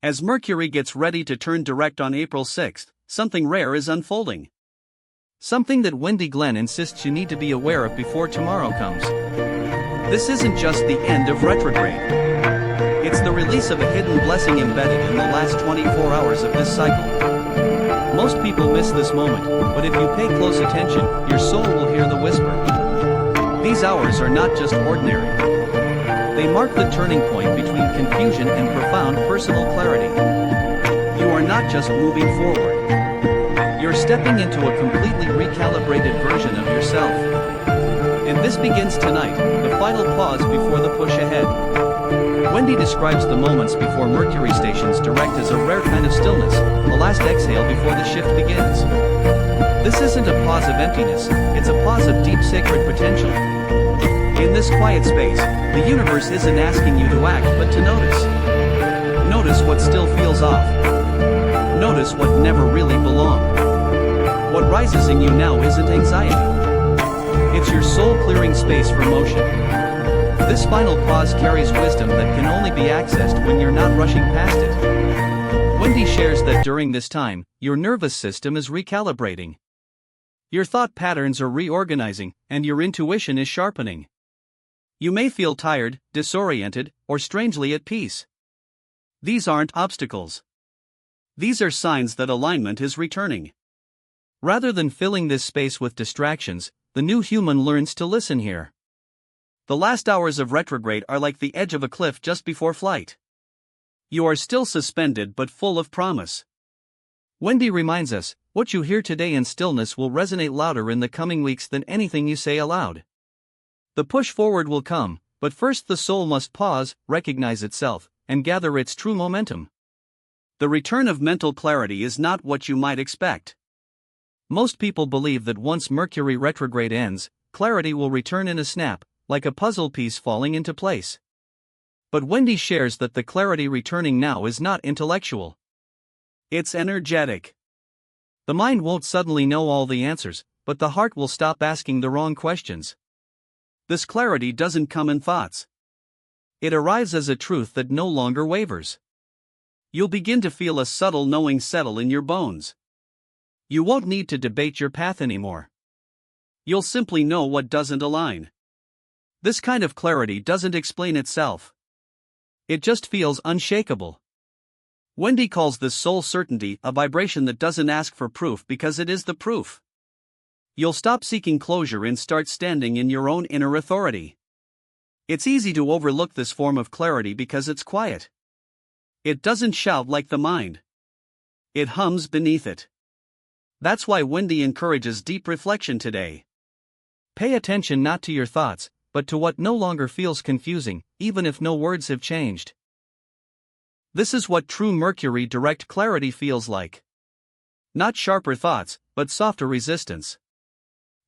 As Mercury gets ready to turn direct on April 6th, something rare is unfolding. Something that Wendy Glenn insists you need to be aware of before tomorrow comes. This isn't just the end of retrograde. It's the release of a hidden blessing embedded in the last 24 hours of this cycle. Most people miss this moment, but if you pay close attention, your soul will hear the whisper. These hours are not just ordinary. They mark the turning point between confusion and profound personal clarity. You are not just moving forward. You're stepping into a completely recalibrated version of yourself. And this begins tonight, the final pause before the push ahead. Wendy describes the moments before Mercury stations direct as a rare kind of stillness, a last exhale before the shift begins. This isn't a pause of emptiness, it's a pause of deep sacred potential. In this quiet space, the universe isn't asking you to act but to notice. Notice what still feels off. Notice what never really belonged. What rises in you now isn't anxiety. It's your soul clearing space for motion. This final pause carries wisdom that can only be accessed when you're not rushing past it. Wendy shares that during this time, your nervous system is recalibrating. Your thought patterns are reorganizing, and your intuition is sharpening. You may feel tired, disoriented, or strangely at peace. These aren't obstacles. These are signs that alignment is returning. Rather than filling this space with distractions, the new human learns to listen here. The last hours of retrograde are like the edge of a cliff just before flight. You are still suspended but full of promise. Wendy reminds us, what you hear today in stillness will resonate louder in the coming weeks than anything you say aloud. The push forward will come, but first the soul must pause, recognize itself, and gather its true momentum. The return of mental clarity is not what you might expect. Most people believe that once Mercury retrograde ends, clarity will return in a snap, like a puzzle piece falling into place. But Wendy shares that the clarity returning now is not intellectual. It's energetic. The mind won't suddenly know all the answers, but the heart will stop asking the wrong questions. This clarity doesn't come in thoughts. It arrives as a truth that no longer wavers. You'll begin to feel a subtle knowing settle in your bones. You won't need to debate your path anymore. You'll simply know what doesn't align. This kind of clarity doesn't explain itself. It just feels unshakable. Wendy calls this soul certainty a vibration that doesn't ask for proof because it is the proof. You'll stop seeking closure and start standing in your own inner authority. It's easy to overlook this form of clarity because it's quiet. It doesn't shout like the mind. It hums beneath it. That's why Wendy encourages deep reflection today. Pay attention not to your thoughts, but to what no longer feels confusing, even if no words have changed. This is what true Mercury direct clarity feels like. Not sharper thoughts, but softer resistance.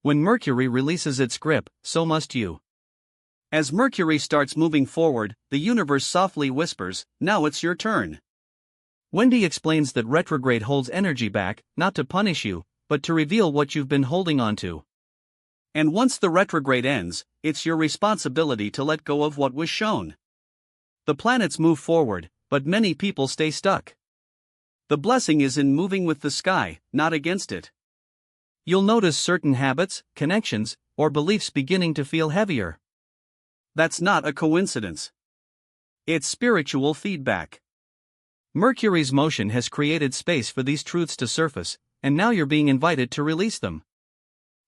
When Mercury releases its grip, so must you. As Mercury starts moving forward, the universe softly whispers, "Now it's your turn." Wendy explains that retrograde holds energy back, not to punish you, but to reveal what you've been holding on to. And once the retrograde ends, it's your responsibility to let go of what was shown. The planets move forward, but many people stay stuck. The blessing is in moving with the sky, not against it. You'll notice certain habits, connections, or beliefs beginning to feel heavier. That's not a coincidence. It's spiritual feedback. Mercury's motion has created space for these truths to surface, and now you're being invited to release them.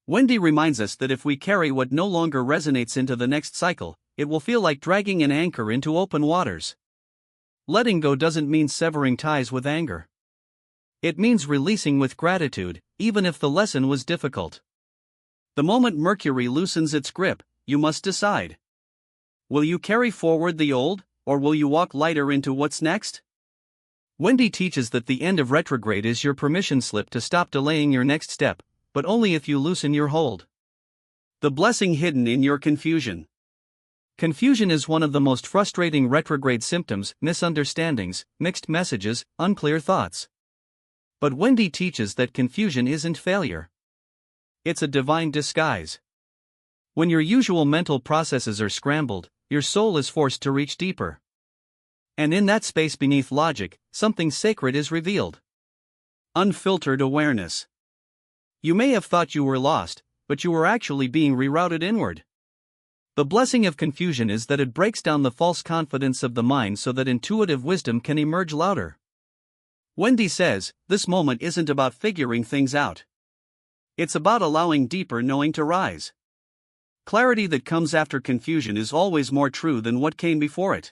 Wendy reminds us that if we carry what no longer resonates into the next cycle, it will feel like dragging an anchor into open waters. Letting go doesn't mean severing ties with anger. It means releasing with gratitude, even if the lesson was difficult. The moment Mercury loosens its grip, you must decide. Will you carry forward the old, or will you walk lighter into what's next? Wendy teaches that the end of retrograde is your permission slip to stop delaying your next step, but only if you loosen your hold. The blessing hidden in your confusion. Confusion is one of the most frustrating retrograde symptoms: misunderstandings, mixed messages, unclear thoughts. But Wendy teaches that confusion isn't failure. It's a divine disguise. When your usual mental processes are scrambled, your soul is forced to reach deeper. And in that space beneath logic, something sacred is revealed. Unfiltered awareness. You may have thought you were lost, but you were actually being rerouted inward. The blessing of confusion is that it breaks down the false confidence of the mind so that intuitive wisdom can emerge louder. Wendy says, this moment isn't about figuring things out. It's about allowing deeper knowing to rise. Clarity that comes after confusion is always more true than what came before it.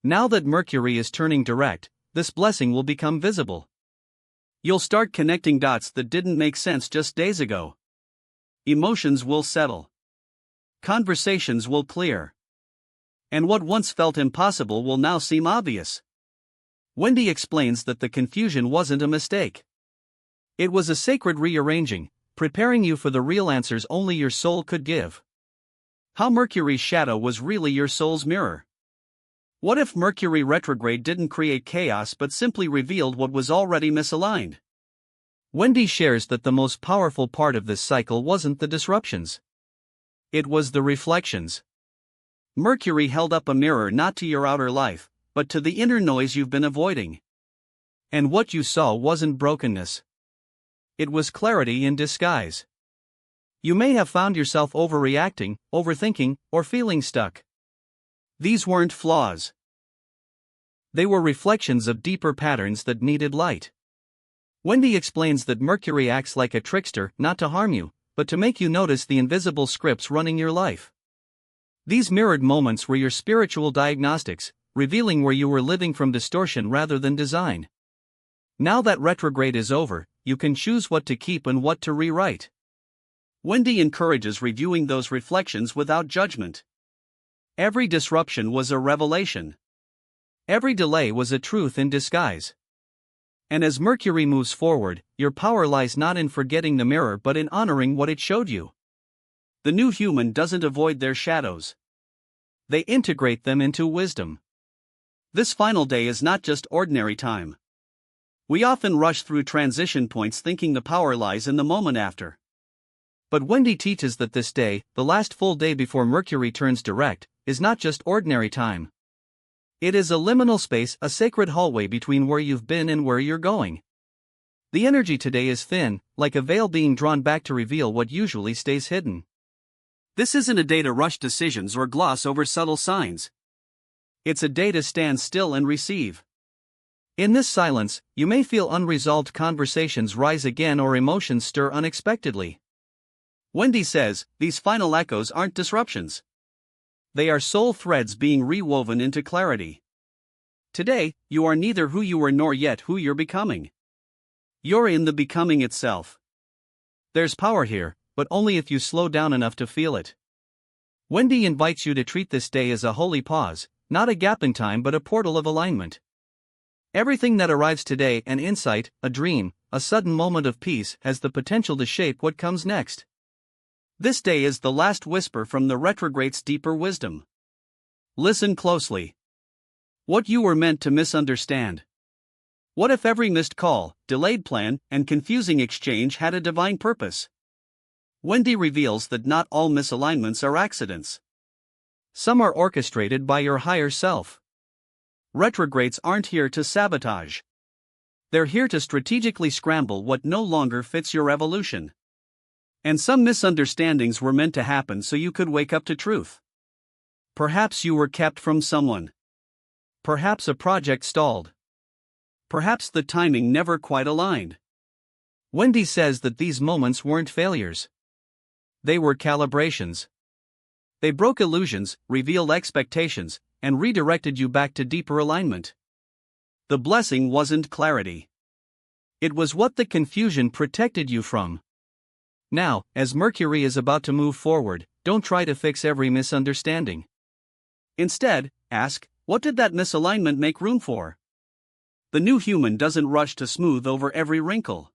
Now that Mercury is turning direct, this blessing will become visible. You'll start connecting dots that didn't make sense just days ago. Emotions will settle. Conversations will clear. And what once felt impossible will now seem obvious. Wendy explains that the confusion wasn't a mistake. It was a sacred rearranging, preparing you for the real answers only your soul could give. How Mercury's shadow was really your soul's mirror. What if Mercury retrograde didn't create chaos but simply revealed what was already misaligned? Wendy shares that the most powerful part of this cycle wasn't the disruptions. It was the reflections. Mercury held up a mirror not to your outer life, but to the inner noise you've been avoiding. And what you saw wasn't brokenness. It was clarity in disguise. You may have found yourself overreacting, overthinking, or feeling stuck. These weren't flaws. They were reflections of deeper patterns that needed light. Wendy explains that Mercury acts like a trickster, not to harm you, but to make you notice the invisible scripts running your life. These mirrored moments were your spiritual diagnostics, revealing where you were living from distortion rather than design. Now that retrograde is over, you can choose what to keep and what to rewrite. Wendy encourages reviewing those reflections without judgment. Every disruption was a revelation. Every delay was a truth in disguise. And as Mercury moves forward, your power lies not in forgetting the mirror but in honoring what it showed you. The new human doesn't avoid their shadows. They integrate them into wisdom. This final day is not just ordinary time. We often rush through transition points thinking the power lies in the moment after. But Wendy teaches that this day, the last full day before Mercury turns direct, is not just ordinary time. It is a liminal space, a sacred hallway between where you've been and where you're going. The energy today is thin, like a veil being drawn back to reveal what usually stays hidden. This isn't a day to rush decisions or gloss over subtle signs. It's a day to stand still and receive. In this silence, you may feel unresolved conversations rise again or emotions stir unexpectedly. Wendy says, these final echoes aren't disruptions. They are soul threads being rewoven into clarity. Today, you are neither who you were nor yet who you're becoming. You're in the becoming itself. There's power here, but only if you slow down enough to feel it. Wendy invites you to treat this day as a holy pause, not a gap in time but a portal of alignment. Everything that arrives today, an insight, a dream, a sudden moment of peace, has the potential to shape what comes next. This day is the last whisper from the retrograde's deeper wisdom. Listen closely. What you were meant to misunderstand. What if every missed call, delayed plan, and confusing exchange had a divine purpose? Wendy reveals that not all misalignments are accidents. Some are orchestrated by your higher self. Retrogrades aren't here to sabotage. They're here to strategically scramble what no longer fits your evolution. And some misunderstandings were meant to happen so you could wake up to truth. Perhaps you were kept from someone. Perhaps a project stalled. Perhaps the timing never quite aligned. Wendy says that these moments weren't failures. They were calibrations. They broke illusions, revealed expectations, and redirected you back to deeper alignment. The blessing wasn't clarity. It was what the confusion protected you from. Now, as Mercury is about to move forward, don't try to fix every misunderstanding. Instead, ask, what did that misalignment make room for? The new human doesn't rush to smooth over every wrinkle.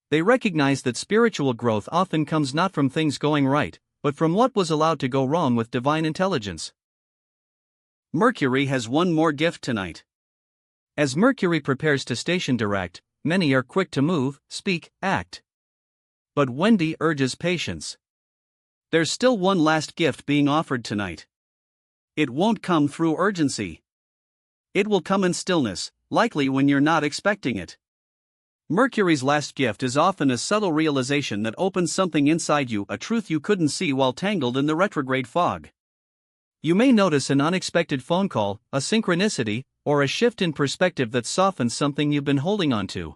They recognize that spiritual growth often comes not from things going right, but from what was allowed to go wrong with divine intelligence. Mercury has one more gift tonight. As Mercury prepares to station direct, many are quick to move, speak, act. But Wendy urges patience. There's still one last gift being offered tonight. It won't come through urgency. It will come in stillness, likely when you're not expecting it. Mercury's last gift is often a subtle realization that opens something inside you, a truth you couldn't see while tangled in the retrograde fog. You may notice an unexpected phone call, a synchronicity, or a shift in perspective that softens something you've been holding on to.